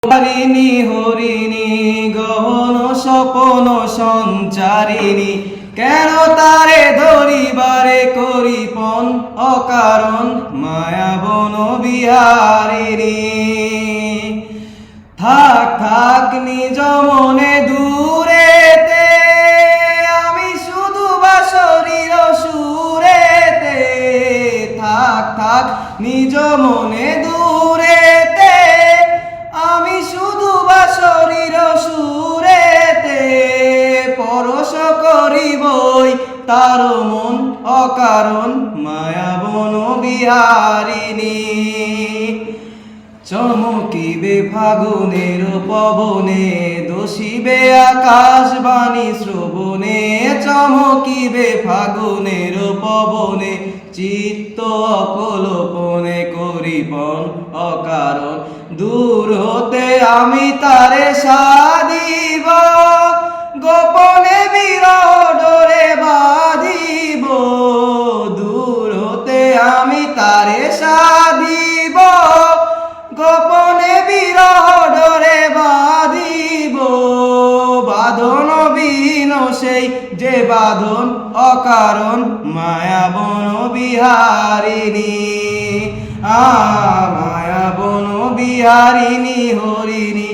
হরিণী হরিণী গহন স্বপন সঞ্চারিণী, কেন তারে ধরিবারে করিপন অকারণ মায়া বন বিহারিণী। থাক থাক নিজ মনে দূরেতে, আমি শুধু বাঁশরীর সুরেতে। থাক থাক নিজ মনে দূরেতে, আমি শুধু বাঁশরীর সুরেতে। পরশ করিবই তার মন অকারণ মায়া বন বিহারিণী। চমকিবে ফাগুনের পবনে, দোষিবে আকাশবাণী শ্রবণে। চমকিবে ফাগুনের পবনে, চিত্ত অকল্পনে করিপন অকারণ। দূর হতে আমি তারে সাধিব, গোপনে বিরহ ডোরে বাঁধিব। দূর হতে আমি তারে সাধিব, গোপনে বিরহ ডোরে বাঁধিব। বাঁধন বিহীন সেই যে বাঁধন অকারণ মায়া বন বিহারিণী। মায়া বন বিহারিণী হরিণী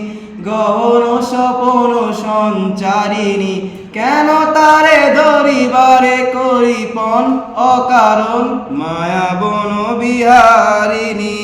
গহন স্বপন সঞ্চারিণী, কেন তারে ধরিবারে করিপন অকারণ মায়া বন বিহারিণী।